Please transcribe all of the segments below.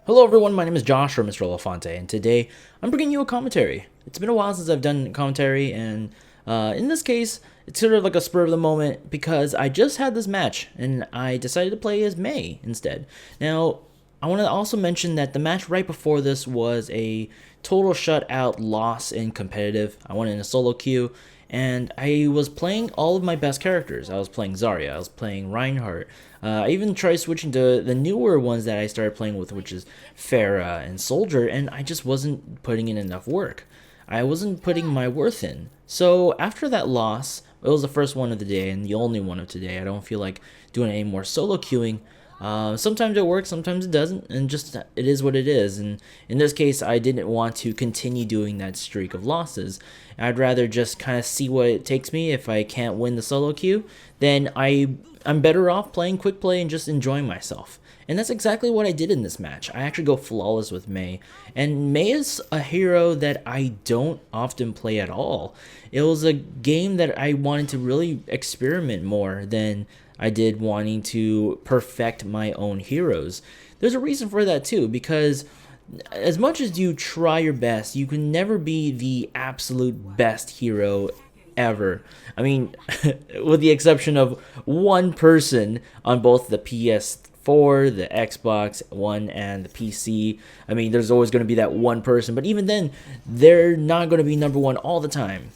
Hello everyone, my name is Josh or Mr. Elefante, and today I'm bringing you a commentary. It's been a while since I've done commentary, and in this case, it's sort of like a spur of the moment because I just had this match, and I decided to play as May instead. Now, I want to also mention that the match right before this was a total shutout loss in competitive. I went in a solo queue, and I was playing all of my best characters. I was playing Zarya, I was playing Reinhardt. I even tried switching to the newer ones that I started playing with, which is Pharah and Soldier, and I just wasn't putting in enough work. I wasn't putting my worth in. So after that loss, it was the first one of the day and the only one of today. I don't feel like doing any more solo queuing. Sometimes it works, sometimes it doesn't, and just it is what it is. And in this case, I didn't want to continue doing that streak of losses. I'd rather just kind of see what it takes me. If I can't win the solo queue, then I'm better off playing quick play and just enjoying myself. And that's exactly what I did in this match. I actually go flawless with May. And May is a hero that I don't often play at all. It was a game that I wanted to really experiment more than I did wanting to perfect my own heroes. There's a reason for that too, because as much as you try your best, you can never be the absolute best hero ever. I mean, with the exception of one person on both the PS4, the Xbox One, and the PC. I mean, there's always going to be that one person, but even then, they're not going to be number one all the time.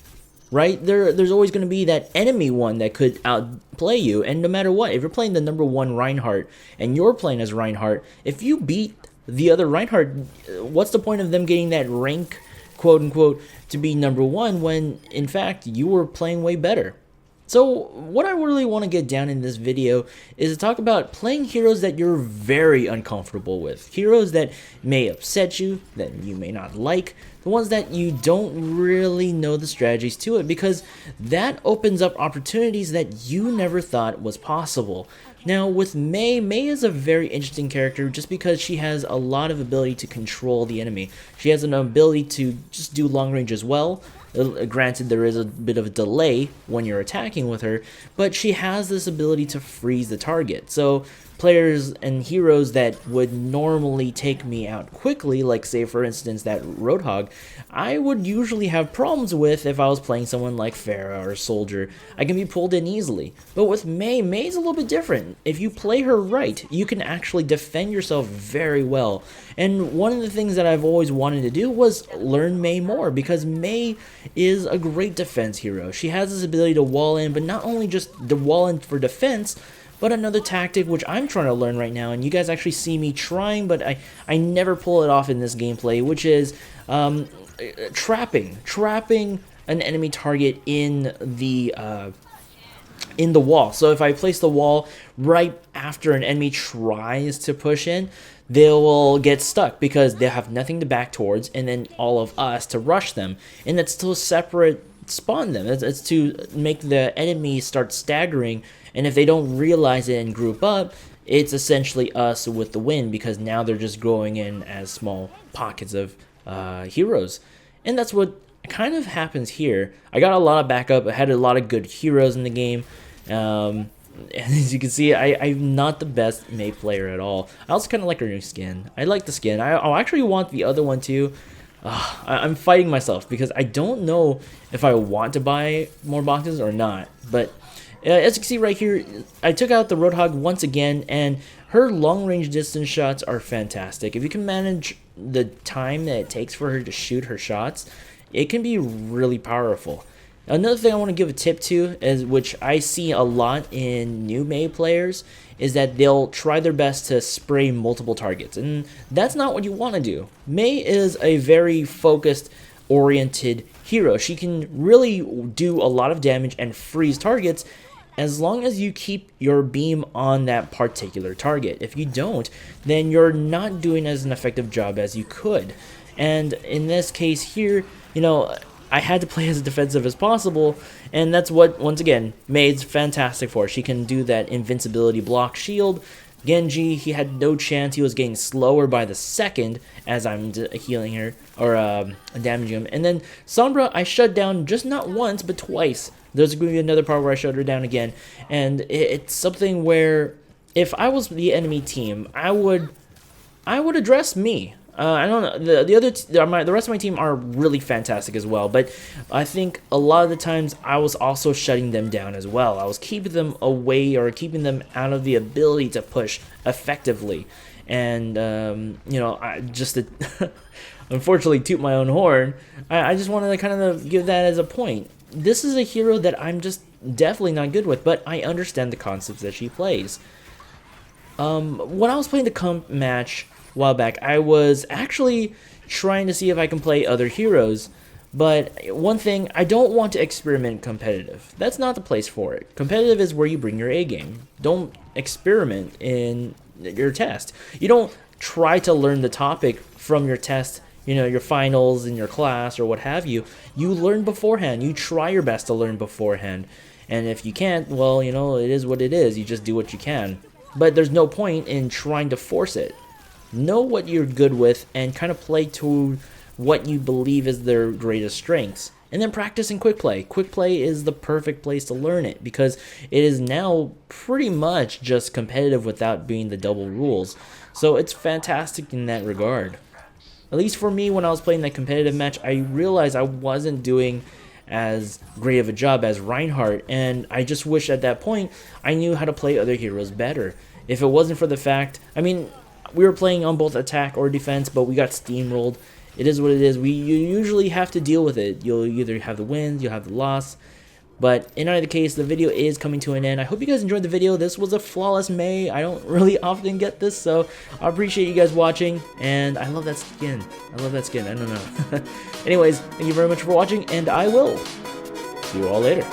Right? There's always going to be that enemy one that could outplay you, and no matter what, if you're playing the number one Reinhardt, and you're playing as Reinhardt, if you beat the other Reinhardt, what's the point of them getting that rank, quote unquote, to be number one when in fact you were playing way better? So what I really want to get down in this video is to talk about playing heroes that you're very uncomfortable with. Heroes that may upset you, that you may not like, the ones that you don't really know the strategies to it, because that opens up opportunities that you never thought was possible. Now with May is a very interesting character just because she has a lot of ability to control the enemy. She has an ability to just do long range as well. Granted, there is a bit of a delay when you're attacking with her, but she has this ability to freeze the target. So players and heroes that would normally take me out quickly, like say for instance that Roadhog, I would usually have problems with if I was playing someone like Pharah or Soldier. I can be pulled in easily. But with May's a little bit different. If you play her right, you can actually defend yourself very well. And one of the things that I've always wanted to do was learn May more, because May is a great defense hero. She has this ability to wall in, but not only just the wall in for defense, but another tactic which I'm trying to learn right now, and you guys actually see me trying, but I never pull it off in this gameplay, which is trapping an enemy target in the wall. So if I place the wall right after an enemy tries to push in, they will get stuck because they have nothing to back towards, and then all of us to rush them, and that's to separate spawn them. It's to make the enemy start staggering, and if they don't realize it and group up, it's essentially us with the win, because now they're just growing in as small pockets of heroes. And that's what kind of happens here. I got a lot of backup. I had a lot of good heroes in the game. And as you can see, I'm not the best May player at all. I also kind of like her new skin. I like the skin. I actually want the other one too. I'm fighting myself because I don't know if I want to buy more boxes or not. But as you can see right here, I took out the Roadhog once again, and her long-range distance shots are fantastic. If you can manage the time that it takes for her to shoot her shots, it can be really powerful. Another thing I want to give a tip to, is which I see a lot in new May players, is that they'll try their best to spray multiple targets, and that's not what you want to do. May is a very focused, oriented hero. She can really do a lot of damage and freeze targets as long as you keep your beam on that particular target. If you don't, then you're not doing as an effective job as you could. And in this case here, you know, I had to play as defensive as possible, and that's what, once again, May's fantastic for. She can do that invincibility block shield. Genji, he had no chance. He was getting slower by the second as I'm healing her, or damaging him. And then Sombra, I shut down just not once, but twice. There's going to be another part where I shut her down again. And it's something where if I was the enemy team, I would I would address me. I don't know. The rest of my team are really fantastic as well, but I think a lot of the times I was also shutting them down as well. I was keeping them away or keeping them out of the ability to push effectively, and you know, I just to unfortunately toot my own horn. I just wanted to kind of give that as a point. This is a hero that I'm just definitely not good with, but I understand the concepts that she plays. When I was playing the comp match a while back, I was actually trying to see if I can play other heroes, but one thing, I don't want to experiment competitive. That's not the place for it. Competitive is where you bring your A game. Don't experiment in your test. You don't try to learn the topic from your test, you know, your finals in your class or what have you. You learn beforehand. You try your best to learn beforehand. And if you can't, well, you know, it is what it is. You just do what you can. But there's no point in trying to force it. Know what you're good with and kind of play to what you believe is their greatest strengths. And then practice in quick play. Quick play is the perfect place to learn it because it is now pretty much just competitive without being the double rules. So it's fantastic in that regard. At least for me, when I was playing that competitive match, I realized I wasn't doing as great of a job as Reinhardt, and I just wish at that point I knew how to play other heroes better. If it wasn't for the fact, I mean, we were playing on both attack or defense, but we got steamrolled. It is what it is. You usually have to deal with it. You'll either have the wins, you'll have the loss. But in either case, the video is coming to an end. I hope you guys enjoyed the video. This was a flawless May. I don't really often get this, so I appreciate you guys watching. And I love that skin. I love that skin. I don't know. Anyways, thank you very much for watching, and I will see you all later.